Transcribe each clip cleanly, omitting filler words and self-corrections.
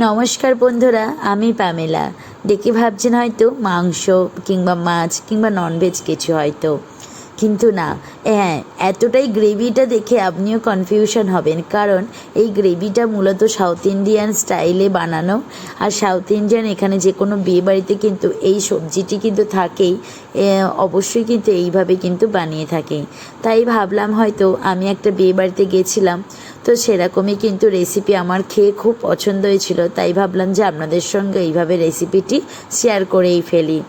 নমস্কার বন্ধুরা, আমি পামেলা। দেখে ভাবছেন হয়তো মাংস কিংবা মাছ কিংবা ননভেজ কিছু হয়তো, কিন্তু না। হ্যাঁ, এতটাই গ্রেভিটা দেখে আপনিও কনফিউশন হবেন, কারণ এই গ্রেভিটা মূলত সাউথ ইন্ডিয়ান স্টাইলে বানানো। আর সাউথ ইন্ডিয়ান এখানে যে কোনো বিয়ে বাড়িতে কিন্তু এই সবজিটি কিন্তু থাকেই, অবশ্যই কিন্তু এইভাবে কিন্তু বানিয়ে থাকে। তাই ভাবলাম হয়তো আমি একটা বিয়ে বাড়িতে গেছিলাম, তো সেরকমই কিন্তু রেসিপি আমার খেয়ে খুব পছন্দ হয়েছিল। তাই ভাবলাম যে আপনাদের সঙ্গে এইভাবে রেসিপিটি শেয়ার করেই ফেলি।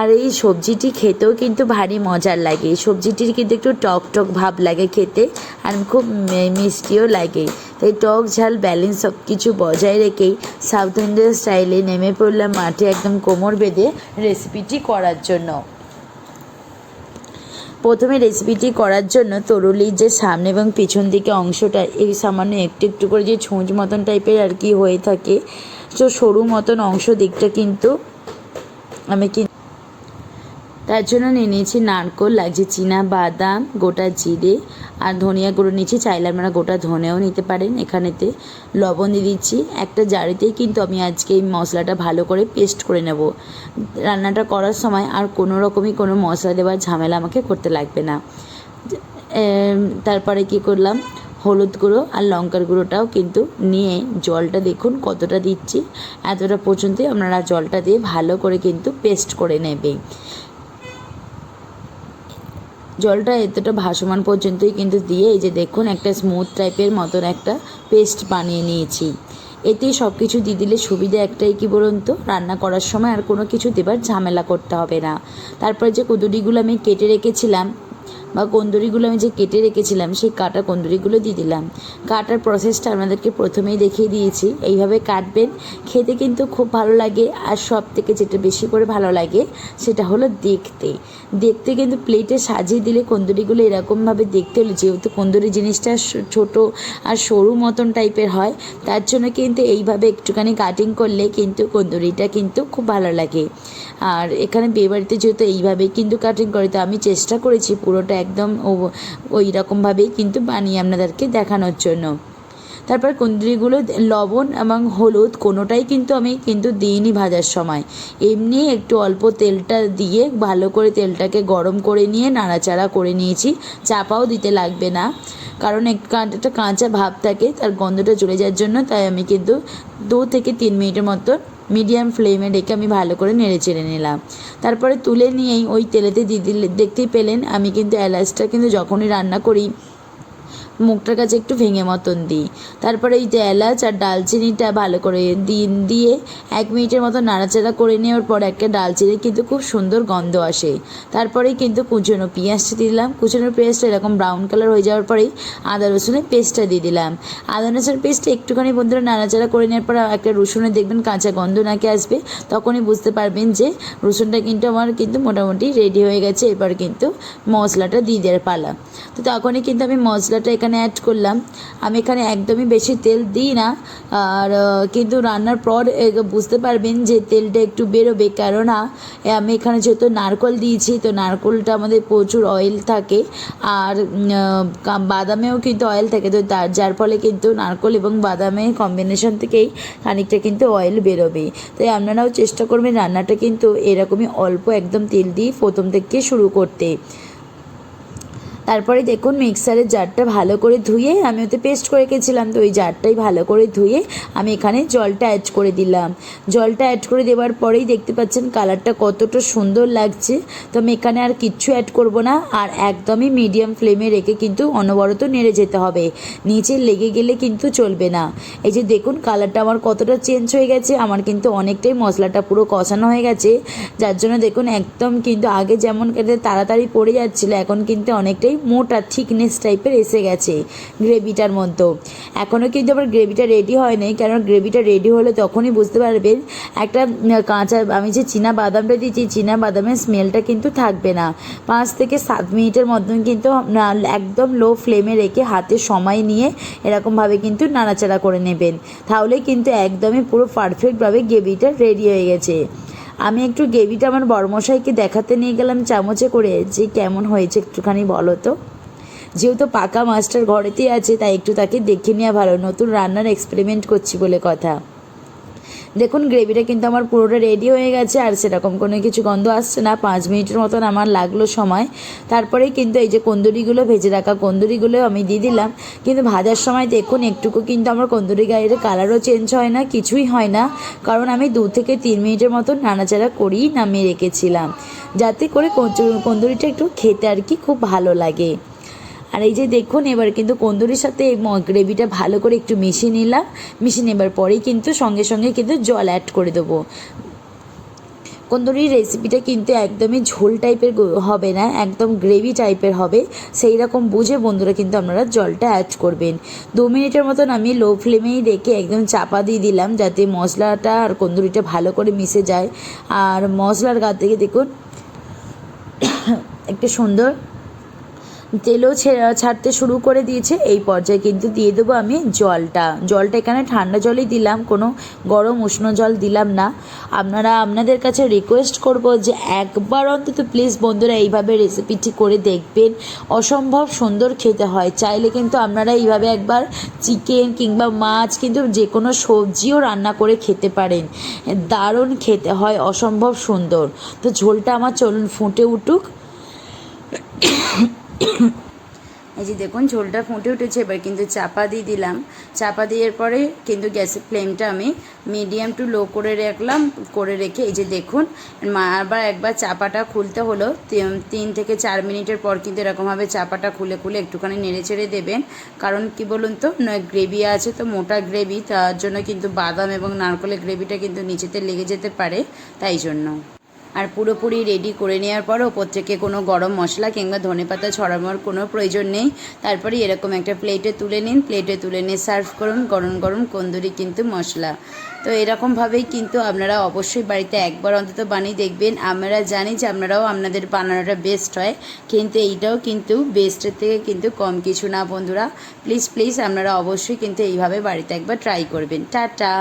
আর এই সবজিটি খেতেও কিন্তু ভারী মজার লাগে। সবজিটির কিন্তু একটু টক টক ভাব লাগে খেতে, আর খুব মিষ্টিও লাগে। তাই টক ঝাল ব্যালেন্স সব কিছু বজায় রেখেই সাউথ ইন্ডিয়ান স্টাইলে নেমে পড়লাম মাঠে একদম কোমর বেঁধে রেসিপিটি করার জন্য। প্রথমে রেসিপিটি করার জন্য তরুলির যে সামনে এবং পিছন দিকে অংশটা, এই সামান্য একটু একটু করে যে ছুঁচ মতন টাইপের আর কি হয়ে থাকে, তো সরু মতন অংশ দিকটা কিন্তু আমি তার জন্য নিয়ে নিয়েছি নারকোল, লাগছে চীনা বাদাম, গোটা জিরে আর ধনিয়া গুঁড়ো নিয়েছি। চাইলে আপনারা গোটা ধনেও নিতে পারেন। এখানেতে লবণ দিয়ে দিচ্ছি। একটা জারিতেই কিন্তু আমি আজকে এই মশলাটা ভালো করে পেস্ট করে নেব। রান্নাটা করার সময় আর কোনো রকমই কোনো মশলা দেওয়ার ঝামেলা আমাকে করতে লাগবে না। তারপরে কি করলাম, হলুদ গুঁড়ো আর লঙ্কার গুঁড়োটাও কিন্তু নিয়ে জলটা দেখুন কতটা দিচ্ছি, এতটা পর্যন্তই আপনারা জলটা দিয়ে ভালো করে কিন্তু পেস্ট করে নেবে। জলটা এতটা ভাসমান পর্যন্তই কিন্তু দিয়ে এই যে দেখুন একটা স্মুথ টাইপের মতন একটা পেস্ট বানিয়ে নিয়েছি। এতেই সব কিছু দিয়ে দিলে সুবিধা একটাই, কি বলুন তো, রান্না করার সময় আর কোনো কিছু দেবার ঝামেলা করতে হবে না। তারপরে যে কুঁদুরিগুলো আমি কেটে রেখেছিলাম বা কন্দুরিগুলো আমি যে কেটে রেখেছিলাম, সেই কাটা কন্দুরিগুলো দিয়ে দিলাম। কাটার প্রসেসটা আপনাদেরকে প্রথমেই দেখিয়ে দিয়েছি। এইভাবে কাটবেন, খেতে কিন্তু খুব ভালো লাগে। আর সব থেকে যেটা বেশি করে ভালো লাগে সেটা হলো দেখতে দেখতে কিন্তু প্লেটে সাজিয়ে দিলে কন্দুরিগুলো এরকমভাবে দেখতে হলে, যেহেতু কন্দুরি জিনিসটা ছোট আর সরু মতন টাইপের হয়, তার জন্য কিন্তু এইভাবে একটুখানি কাটিং করলে কিন্তু কন্দুরিটা কিন্তু খুব ভালো লাগে। আর এখানে বিয়েবাড়িতে যেহেতু এইভাবেই কিন্তু কাটিং করে, তো আমি চেষ্টা করেছি পুরোটা একদম ওই রকমভাবেই কিন্তু বানিয়ে আপনাদেরকে দেখানোর জন্য। তারপর কুঁদরিগুলো লবণ এবং হলুদ কোনোটাই কিন্তু আমি দিইনি ভাজার সময়। এমনি একটু অল্প তেলটা দিয়ে ভালো করে তেলটাকে গরম করে নিয়ে নাড়াচাড়া করে নিয়েছি। চাপাও দিতে লাগবে না, কারণ একটা কাঁচা ভাব থাকে, তার গন্ধটা চলে যাওয়ার জন্য। তাই আমি কিন্তু 2 থেকে 3 মিনিটের মতো মিডিয়াম ফ্লেমে রেখে আমি ভালো করে নেড়ে চেড়ে নিলাম। তারপরে তুলে নিয়েই ওই তেলেতে দিয়ে দিলে, দেখতেই পেলেন আমি কিন্তু এলাচটা কিন্তু যখনই রান্না করি মুখটার কাছে একটু ভেঙে মতন দিই। তারপরে এই যে এলাচ আর ডালচিনিটা ভালো করে দিয়ে 1 মিনিটের মতো নাড়াচাড়া করে নেওয়ার পর একটা ডালচিনি কিন্তু খুব সুন্দর গন্ধ আসে। তারপরেই কিন্তু কুচনো পেঁয়াজটা দিলাম। কুচনো পেঁয়াজটা এরকম ব্রাউন কালার হয়ে যাওয়ার পরেই আদা রসুনের পেস্টটা দিয়ে দিলাম। আদা রসুনের পেস্টটা একটুখানি বন্ধুরা নাড়াচাড়া করে নেওয়ার পর একটা রসুনের দেখবেন কাঁচা গন্ধ নাকি আসবে, তখনই বুঝতে পারবেন যে রসুনটা কিন্তু আমার মোটামুটি রেডি হয়ে গেছে। এবার কিন্তু মশলাটা দিয়ে দেওয়ার পালা। তো তখনই কিন্তু আমি মশলাটা এখানে অ্যাড করলাম। আমি এখানে একদমই বেশি তেল দিই না, আর কিন্তু রান্নার পর বুঝতে পারবেন যে তেলটা একটু বেরোবে, কেননা আমি এখানে যেহেতু নারকোল দিয়েছি, তো নারকোলটা আমাদের প্রচুর অয়েল থাকে, আর বাদামেও কিন্তু অয়েল থাকে, তো যার ফলে কিন্তু নারকোল এবং বাদামের কম্বিনেশন থেকেই খানিকটা কিন্তু অয়েল বেরোবে। তাই আপনারাও চেষ্টা করবেন রান্নাটা কিন্তু এরকমই অল্প একদম তেল দিয়ে প্রথম থেকে শুরু করতে। তারপরে দেখুন মিক্সারের জারটা ভালো করে ধুয়ে আমি ওতে পেস্ট করে রেখেছিলাম, তো ওই জারটাই ভালো করে ধুয়ে আমি এখানে জলটা অ্যাড করে দিলাম। জলটা অ্যাড করে দেওয়ার পরেই দেখতে পাচ্ছেন কালারটা কতটা সুন্দর লাগছে। তো আমি এখানে আর কিচ্ছু অ্যাড করব না, আর একদমই মিডিয়াম ফ্লেমে রেখে কিন্তু অনবরত নেড়ে যেতে হবে, নিচে লেগে গেলে কিন্তু চলবে না। এই যে দেখুন কালারটা আমার কতটা চেঞ্জ হয়ে গেছে, আমার কিন্তু অনেকটাই মশলাটা পুরো কষানো হয়ে গেছে, যার জন্য দেখুন একদম কিন্তু আগে যেমন তাড়াতাড়ি পড়ে যাচ্ছিলো, এখন কিন্তু অনেকটাই মোটা থিকনেস টাইপের এসে গেছে গ্রেভিটার মধ্যেও। এখনও কিন্তু আবার গ্রেভিটা রেডি হয়নি, কারণ গ্রেভিটা রেডি হলে তখনই বুঝতে পারবেন একটা কাঁচা, আমি যে চীনা বাদামটা দিয়েছি, চীনা বাদামের স্মেলটা কিন্তু থাকবে না। 5 থেকে 7 মিনিটের মতন কিন্তু একদম লো ফ্লেমে রেখে হাতে সময় নিয়ে এরকমভাবে কিন্তু নাড়াচাড়া করে নেবেন, তাহলে কিন্তু একদমই পুরো পারফেক্টভাবে গ্রেভিটা রেডি হয়ে গেছে। আমি একটু গ্রেভিটা আমার বড়মশাইকে দেখাতে নিয়ে গেলাম চামচে করে, যে কেমন হয়েছে একটুখানি বলো তো। যেহেতু পাকা মাস্টার ঘরেতেই আছে, তাই একটু তাকে দেখে নেওয়া ভালো, নতুন রান্নার এক্সপেরিমেন্ট করছি বলে কথা। দেখুন গ্রেভিটা কিন্তু আমার পুরোটা রেডি হয়ে গেছে, আর সেরকম কোনো কিছু গন্ধ আসছে না। 5 মিনিটের মতন আমার লাগলো সময়। তারপরেই কিন্তু এই যে কন্দুরিগুলো, ভেজে রাখা কন্দুরিগুলো আমি দিয়ে দিলাম। কিন্তু ভাজার সময় দেখুন একটুকু কিন্তু আমার কন্দুরি গায়ের কালারও চেঞ্জ হয় না, কিছুই হয় না, কারণ আমি 2 থেকে 3 মিনিটের মতো নাড়াচাড়া করেই নামিয়ে রেখেছিলাম, যাতে করে কন্দুরিটা একটু খেতে আর কি খুব ভালো লাগে। আর এই যে দেখুন এবার কিন্তু কন্দুরির সাথে এই গ্রেভিটা ভালো করে একটু মিশিয়ে নিলাম। মিশিয়ে নেবার পরেই কিন্তু সঙ্গে সঙ্গে কিন্তু জল অ্যাড করে দেবো। কন্দুরির রেসিপিটা কিন্তু একদমই ঝোল টাইপের হবে না, একদম গ্রেভি টাইপের হবে। সেই রকম বুঝে বন্ধুরা কিন্তু আপনারা জলটা অ্যাড করবেন। 2 মিনিটের মতন আমি লো ফ্লেমেই রেখে একদম চাপা দিয়ে দিলাম, যাতে মশলাটা আর কন্দুরিটা ভালো করে মিশে যায়। আর মশলার গা থেকে দেখুন একটা সুন্দর তেলও ছাড়তে শুরু করে দিয়েছে। এই পর্যায়ে কিন্তু দিয়ে দেবো আমি জলটা এখানে ঠান্ডা জলই দিলাম, কোনো গরম উষ্ণ জল দিলাম না। আপনাদের কাছে রিকোয়েস্ট করব যে একবার অন্তত প্লিজ বন্ধুরা এইভাবে রেসিপিটি করে দেখবেন, অসম্ভব সুন্দর খেতে হয়। চাইলে কিন্তু আপনারা এইভাবে একবার চিকেন কিংবা মাছ কিন্তু যে কোনো সবজিও রান্না করে খেতে পারেন, দারুণ খেতে হয়, অসম্ভব সুন্দর। তো ঝোলটা আমার চলুন ফুটে উঠুক। এই যে দেখুন ঝোলটা ফুটে উঠেছে, এবার কিন্তু চাপা দিয়ে দিলাম। চাপা দেওয়ার পরে কিন্তু গ্যাসের ফ্লেমটা আমি মিডিয়াম টু লো করে রাখলাম, করে রেখে এই যে দেখুন আবার একবার চাপাটা খুলতে হলো। 3 থেকে 4 মিনিটের পর কিন্তু এরকমভাবে চাপাটা খুলে একটুখানি নেড়ে চেড়ে দেবেন। কারণ কি বলুন তো, গ্রেভি আছে তো, মোটা গ্রেভি, তার জন্য কিন্তু বাদাম এবং নারকেলের গ্রেভিটা কিন্তু নিচেতে লেগে যেতে পারে, তাই জন্য। আর পুরোপুরি রেডি করে নেওয়ার পর ওপর থেকে কোনো গরম মশলা কিংবা ধনেপাতা ছড়ানোর কোনো প্রয়োজন নেই। তারপরে এরকম একটা প্লেটে তুলে নিন, নিয়ে সার্ভ করুন গরম গরম কন্দুরি কিন্তু মশলা। তো এরকমভাবেই কিন্তু আপনারা অবশ্যই বাড়িতে একবার অন্তত বানিয়ে দেখবেন। আমরা জানি যে আপনারাও আপনাদের বানানোটা বেস্ট হয়, কিন্তু এইটাও কিন্তু বেস্টের থেকে কিন্তু কম কিছু না বন্ধুরা। প্লিজ আপনারা অবশ্যই কিন্তু এইভাবে বাড়িতে একবার ট্রাই করবেন। টাটা।